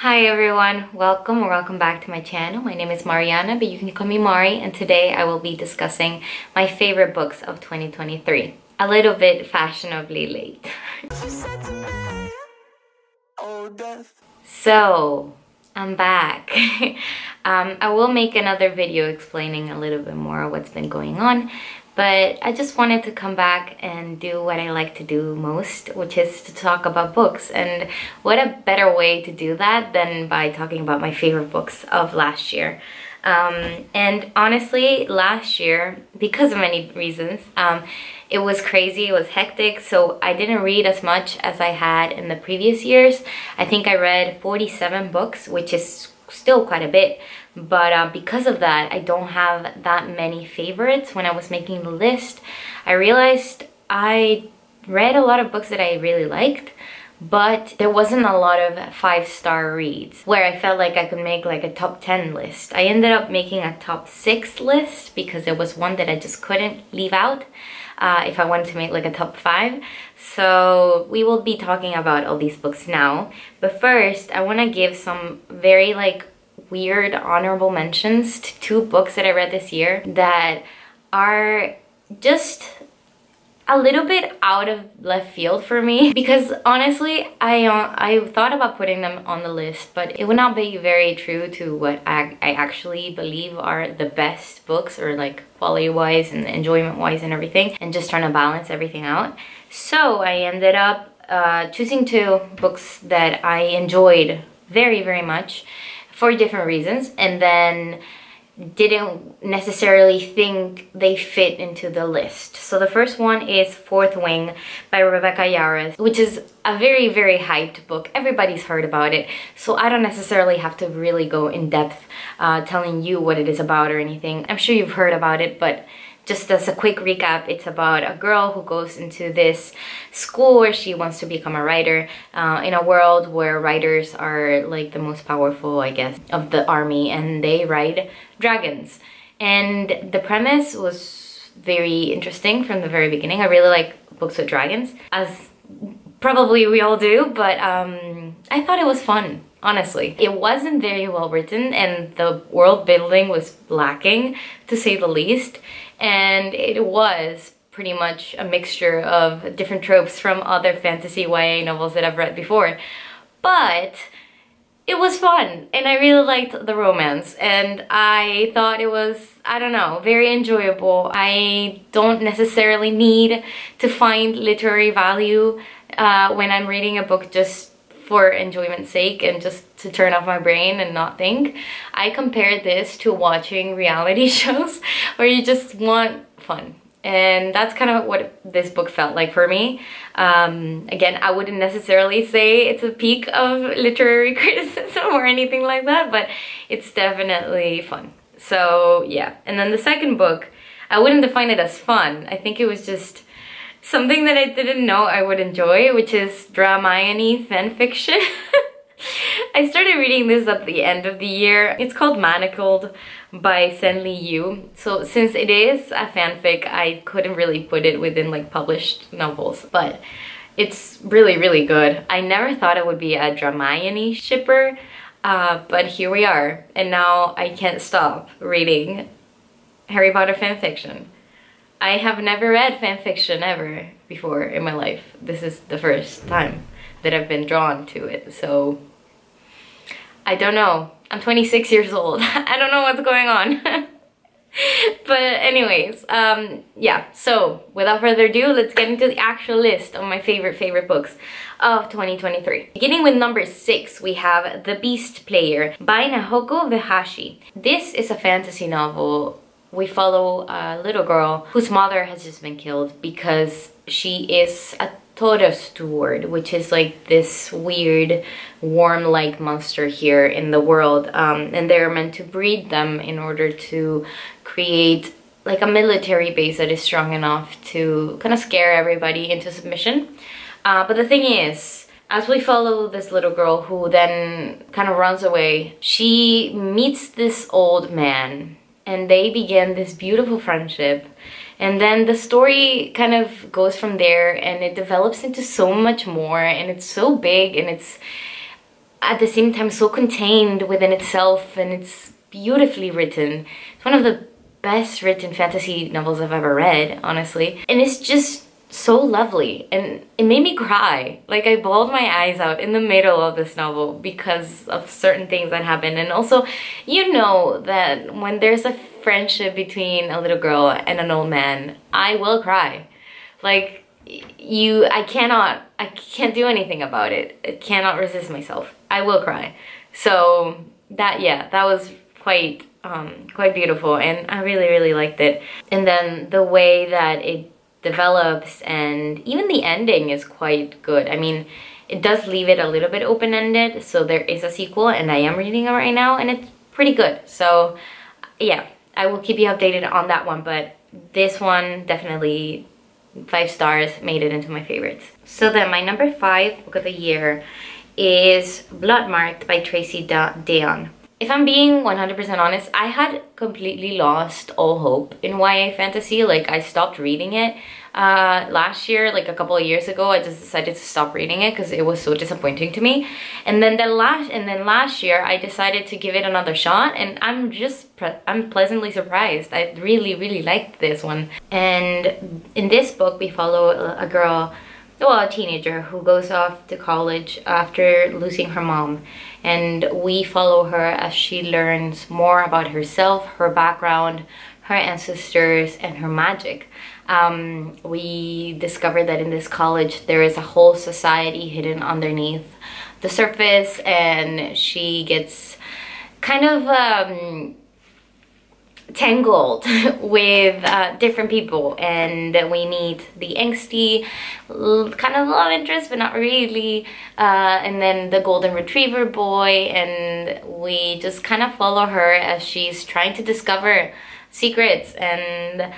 Hi everyone, welcome or welcome back to my channel. My name is Mariana, but you can call me Mari, and today I will be discussing my favorite books of 2023. A little bit fashionably late. So, I'm back. I will make another video explaining a little bit more what's been going on, but I just wanted to come back and do what I like to do most, which is to talk about books. And what a better way to do that than by talking about my favorite books of last year. And honestly, last year, because of many reasons, it was crazy, it was hectic, so I didn't read as much as I had in the previous years. I think I read 47 books, which is still quite a bit, but because of that, I don't have that many favorites. When I was making the list, I realized I read a lot of books that I really liked, but there wasn't a lot of 5-star reads where I felt like I could make like a top 10 list. I ended up making a top 6 list because there was one that I just couldn't leave out if I wanted to make like a top 5. So we will be talking about all these books now. But first, I want to give some very like weird honorable mentions to 2 books that I read this year that are just a little bit out of left field for me, because honestly I thought about putting them on the list, but it would not be very true to what I actually believe are the best books, or like quality wise and enjoyment wise and everything, and just trying to balance everything out. So I ended up choosing 2 books that I enjoyed very much for different reasons, and then didn't necessarily think they fit into the list. So the first one is Fourth Wing by Rebecca Yarros, which is a very hyped book. Everybody's heard about it, so I don't necessarily have to really go in depth telling you what it is about or anything. I'm sure you've heard about it, but just as a quick recap, it's about a girl who goes into this school where she wants to become a writer in a world where writers are like the most powerful, I guess, of the army, and they ride dragons. And the premise was very interesting from the very beginning. I really like books with dragons, as probably we all do, but I thought it was fun. Honestly, it wasn't very well written, and the world building was lacking, to say the least. And it was pretty much a mixture of different tropes from other fantasy YA novels that I've read before. But it was fun, and I really liked the romance, and I thought it was, I don't know, very enjoyable. I don't necessarily need to find literary value when I'm reading a book just for enjoyment's sake and just to turn off my brain and not think. I compared this to watching reality shows where you just want fun. And that's kind of what this book felt like for me. Again, I wouldn't necessarily say it's a peak of literary criticism or anything like that, but it's definitely fun. So yeah. And then the second book, I wouldn't define it as fun. I think it was just something that I didn't know I would enjoy, which is Dramione fanfiction. I started reading this at the end of the year. It's called Manacled by Sen-Li Yu. So since it is a fanfic, I couldn't really put it within like published novels, but it's really good. I never thought I would be a Dramione shipper, but here we are. And now I can't stop reading Harry Potter fanfiction. I have never read fanfiction ever before in my life. This is the first time that I've been drawn to it, so I don't know. I'm 26 years old. I don't know what's going on. But anyways, yeah, so without further ado, let's get into the actual list of my favorite books of 2023. Beginning with number 6, we have The Beast Player by Naoko Vihashi. This is a fantasy novel. We follow a little girl whose mother has just been killed because she is a Toro steward, which is like this weird worm-like monster here in the world, and they're meant to breed them in order to create like a military base that is strong enough to kind of scare everybody into submission. But the thing is, as we follow this little girl who then kind of runs away, she meets this old man and they begin this beautiful friendship. And then the story kind of goes from there, and it develops into so much more, and it's so big, and at the same time so contained within itself, and it's beautifully written. It's one of the best written fantasy novels I've ever read, honestly. And it's just so lovely, and it made me cry. Like, I bawled my eyes out in the middle of this novel because of certain things that happened. And also, you know that when there's a friendship between a little girl and an old man, I will cry. Like, I can't do anything about it. I cannot resist myself. I will cry. So that was quite beautiful, and I really liked it. And then the way that it develops, and even the ending is quite good. I mean, it does leave it a little bit open-ended, so there is a sequel, and I am reading it right now, and it's pretty good. So yeah, I will keep you updated on that one, but this one definitely 5 stars, made it into my favorites. So then my number 5 book of the year is Blood Marked by Tracy Deonn. If I'm being 100% honest, I had completely lost all hope in YA fantasy. Like, I stopped reading it last year, like a couple of years ago. I just decided to stop reading it because it was so disappointing to me. And then last year, I decided to give it another shot, and I'm pleasantly surprised. I really liked this one. And in this book, we follow a girl, well, a teenager who goes off to college after losing her mom. And we follow her as she learns more about herself, her background, her ancestors, and her magic. We discover that in this college there is a whole society hidden underneath the surface, and she gets kind of tangled with different people, and we meet the angsty kind of love interest, but not really, and then the golden retriever boy, and we just kind of follow her as she's trying to discover secrets. And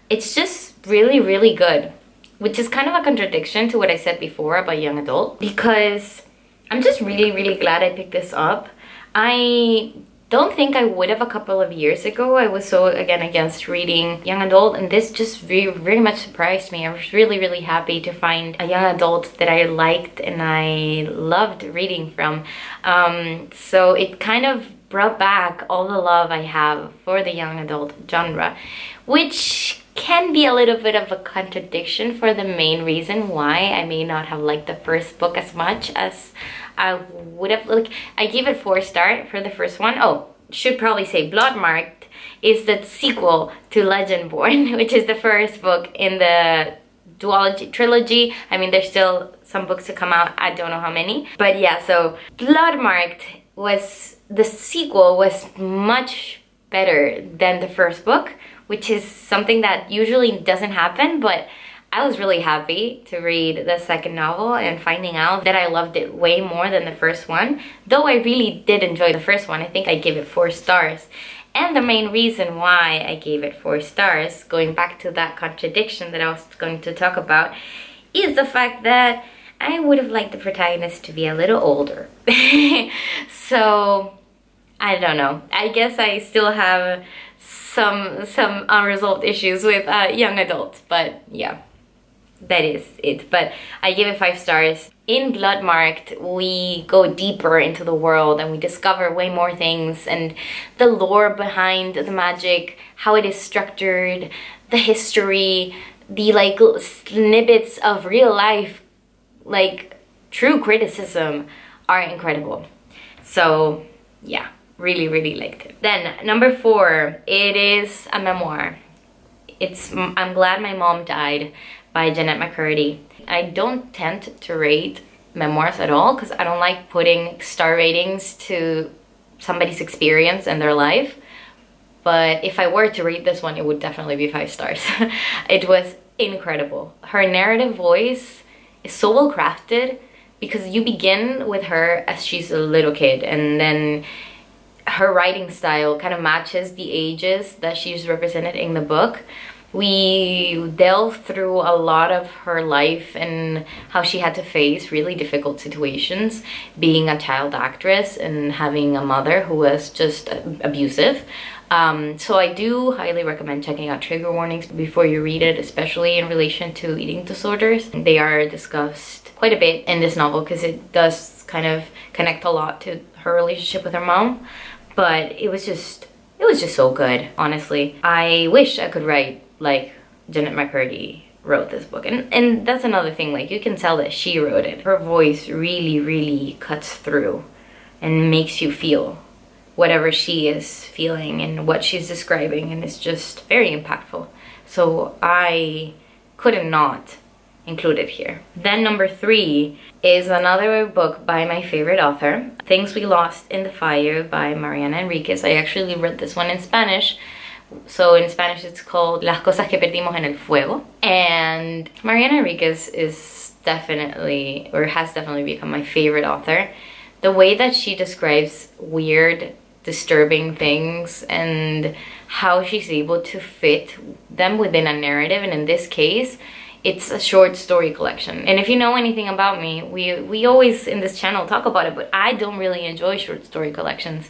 it's just really good, which is kind of a contradiction to what I said before about young adult, because I'm just really glad I picked this up. I don't think I would have a couple of years ago. I was so, again, against reading young adult, and this just very much surprised me. I was really happy to find a young adult that I liked and I loved reading from. So it kind of brought back all the love I have for the young adult genre, which can be a little bit of a contradiction for the main reason why I may not have liked the first book as much as I would have. Like, I gave it 4 stars for the first one. Oh, should probably say Blood Marked is the sequel to Legendborn, which is the first book in the duology trilogy. I mean, there's still some books to come out. I don't know how many, but yeah. So Blood Marked was, the sequel was much better than the first book, which is something that usually doesn't happen, but I was really happy to read the second novel and finding out that I loved it way more than the first one. Though I really did enjoy the first one, I think I gave it 4 stars. And the main reason why I gave it 4 stars, going back to that contradiction that I was going to talk about, is the fact that I would have liked the protagonist to be a little older. So, I don't know. I guess I still have some unresolved issues with young adults, but yeah. That is it. But I give it 5 stars. In Blood Marked, we go deeper into the world and we discover way more things, and the lore behind the magic, how it is structured, the history, the like snippets of real life, like true criticism, are incredible. So yeah, really liked it. Then number 4, it is a memoir. It's I'm Glad My Mom Died by Jeanette McCurdy. I don't tend to rate memoirs at all because I don't like putting star ratings to somebody's experience and their life. But if I were to read this one, it would definitely be 5 stars. It was incredible. Her narrative voice is so well crafted because you begin with her as she's a little kid, and then her writing style kind of matches the ages that she's represented in the book. We delve through a lot of her life and how she had to face really difficult situations being a child actress and having a mother who was just abusive. So I do highly recommend checking out trigger warnings before you read it, especially in relation to eating disorders. They are discussed quite a bit in this novel because it does kind of connect a lot to her relationship with her mom. But it was just so good, honestly. I wish I could write like Janet McCurdy wrote this book. And that's another thing, like you can tell that she wrote it. Her voice really cuts through and makes you feel whatever she is feeling and what she's describing, and it's just very impactful. So I couldn't not include it here. Then number 3 is another book by my favorite author, Things We Lost in the Fire by Mariana Enriquez. I actually read this one in Spanish. So in Spanish it's called Las Cosas que Perdimos en el Fuego. And Mariana Enriquez is definitely, or has definitely become my favorite author. The way that she describes weird, disturbing things and how she's able to fit them within a narrative, and in this case it's a short story collection. And if you know anything about me, we always in this channel talk about it, but I don't really enjoy short story collections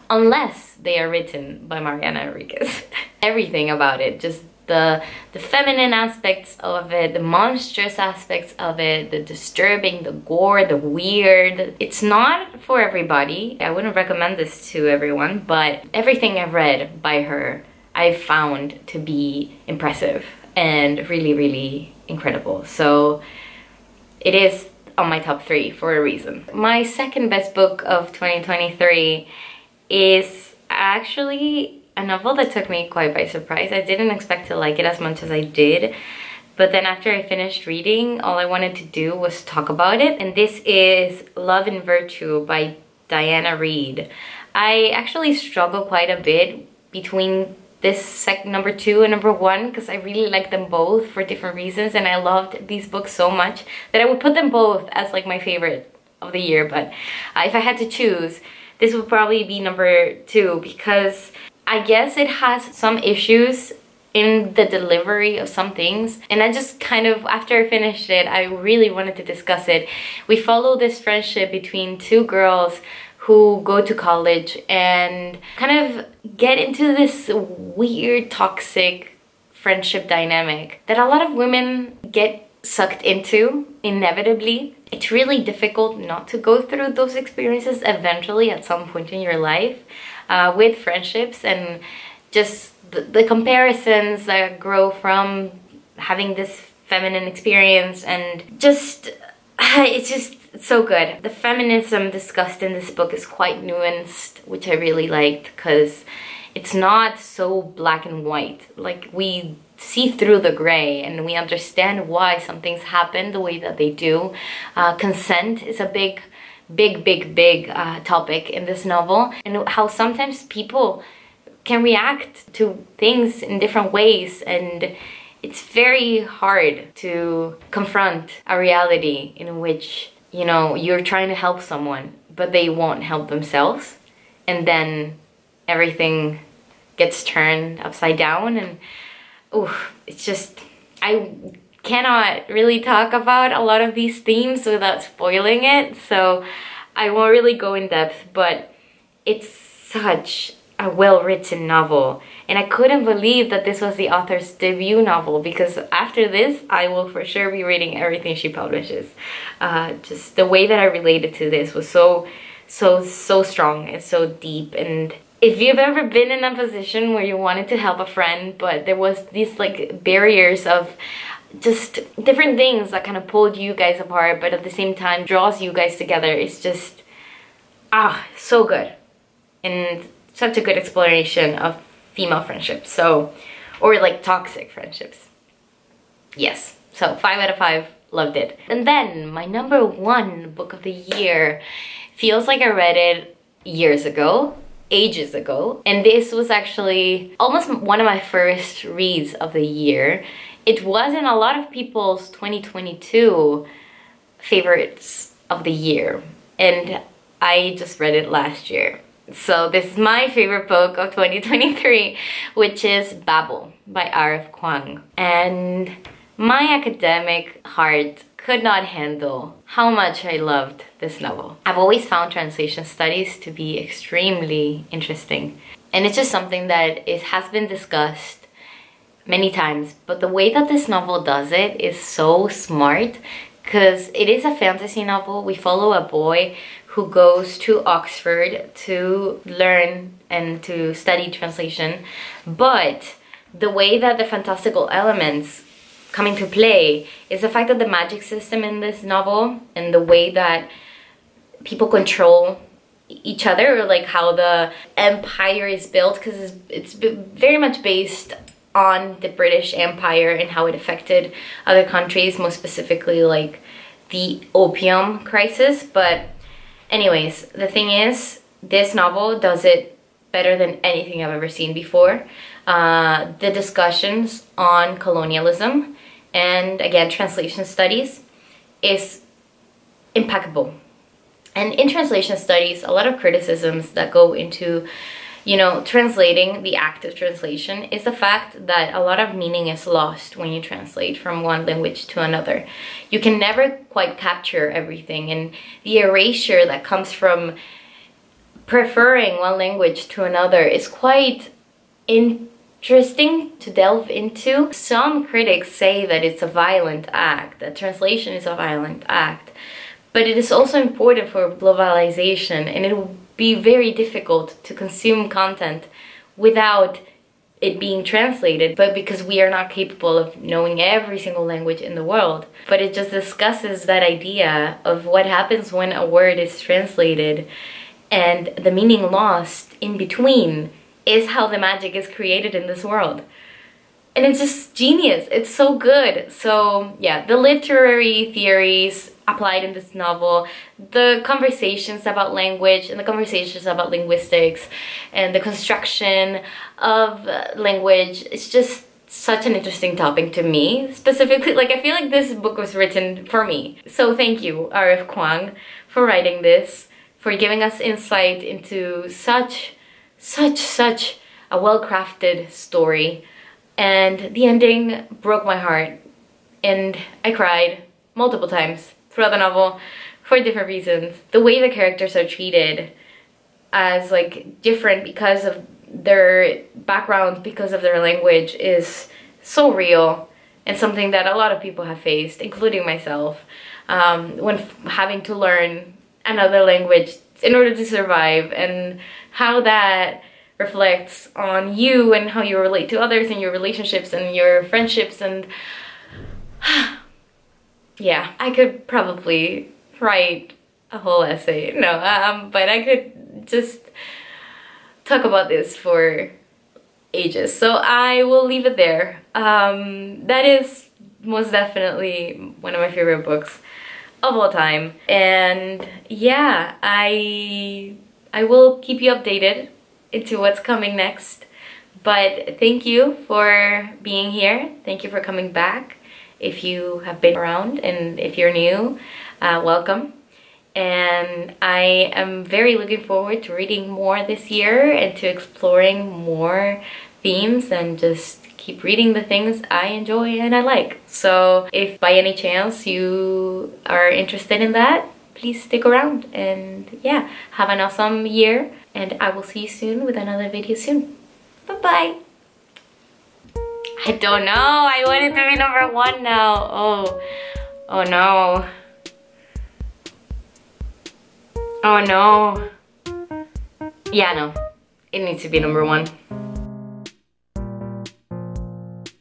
unless they are written by Mariana Enriquez. Everything about it, just the feminine aspects of it, the monstrous aspects of it, the disturbing, the gore, the weird. It's not for everybody. I wouldn't recommend this to everyone, but everything I've read by her I've found to be impressive and really incredible. So it is on my top 3 for a reason. My second best book of 2023 is actually a novel that took me quite by surprise. I didn't expect to like it as much as I did, but then after I finished reading, all I wanted to do was talk about it. And this is Love and Virtue by Diana Reid. I actually struggle quite a bit between this number 2 and number 1 because I really like them both for different reasons, and I loved these books so much that I would put them both as like my favorite of the year. But if I had to choose, this would probably be number 2 because I guess it has some issues in the delivery of some things, and I just kind of, after I finished it, I really wanted to discuss it. We follow this friendship between 2 girls who go to college and kind of get into this weird toxic friendship dynamic that a lot of women get sucked into inevitably. It's really difficult not to go through those experiences eventually at some point in your life with friendships, and just the comparisons that grow from having this feminine experience, and just it's just so good. The feminism discussed in this book is quite nuanced, which I really liked because it's not so black and white. Like, we see through the gray and we understand why some things happen the way that they do. Consent is a big topic in this novel, and how sometimes people can react to things in different ways, and it's very hard to confront a reality in which, you know, you're trying to help someone but they won't help themselves, and then everything gets turned upside down. And it's just, I cannot really talk about a lot of these themes without spoiling it, so I won't really go in depth, but it's such a well-written novel, and I couldn't believe that this was the author's debut novel, because after this I will for sure be reading everything she publishes. Just the way that I related to this was so strong and so deep. And if you've ever been in a position where you wanted to help a friend, but there was these like barriers of just different things that kind of pulled you guys apart, but at the same time draws you guys together, it's just so good, and such a good exploration of female friendships, so, or like toxic friendships. Yes, so 5 out of 5, loved it. And then my number 1 book of the year feels like I read it years ago, ages ago, and this was actually almost one of my first reads of the year. It was in a lot of people's 2022 favorites of the year, and I just read it last year. So this is my favorite book of 2023, which is Babel by R.F. Kuang. And my academic heart could not handle how much I loved this novel. I've always found translation studies to be extremely interesting, and it's just something that it has been discussed many times, but the way that this novel does it is so smart, because it is a fantasy novel. We follow a boy who goes to Oxford to learn and to study translation, but the way that the fantastical elements come into play is the fact that the magic system in this novel and the way that people control each other, or like how the empire is built, because it's very much based on the British Empire and how it affected other countries, most specifically like the opium crisis. But anyways, the thing is, this novel does it better than anything I've ever seen before. The discussions on colonialism and again translation studies is impeccable. And in translation studies, a lot of criticisms that go into, you know, translating, the act of translation, is the fact that a lot of meaning is lost when you translate from one language to another. You can never quite capture everything, and the erasure that comes from preferring one language to another is quite interesting to delve into. Some critics say that it's a violent act, that translation is a violent act. But it is also important for globalization, and it will be very difficult to consume content without it being translated, but because we are not capable of knowing every single language in the world. But it just discusses that idea of what happens when a word is translated and the meaning lost in between is how the magic is created in this world. And it's just genius. It's so good. So yeah, the literary theories applied in this novel, the conversations about language and the conversations about linguistics and the construction of language, it's just such an interesting topic to me. Specifically, like, I feel like this book was written for me. So thank you, R.F. Kuang, for writing this, for giving us insight into such a well-crafted story. And the ending broke my heart, and I cried multiple times throughout the novel for different reasons. The way the characters are treated as like different because of their background, because of their language, is so real, and something that a lot of people have faced, including myself, when having to learn another language in order to survive, and how that reflects on you and how you relate to others and your relationships and your friendships. And yeah, I could probably write a whole essay. No, but I could just talk about this for ages. So I will leave it there. That is most definitely one of my favorite books of all time. And yeah, I will keep you updated into what's coming next. But thank you for being here. Thank you for coming back. If you have been around, and if you're new, welcome. And I am very looking forward to reading more this year and to exploring more themes, and just keep reading the things I enjoy and I like. So if by any chance you are interested in that, please stick around. And yeah, have an awesome year, and I will see you soon with another video soon. Bye-bye. I don't know. I want it to be #1 now. Oh no. Oh no. Yeah, no. It needs to be #1.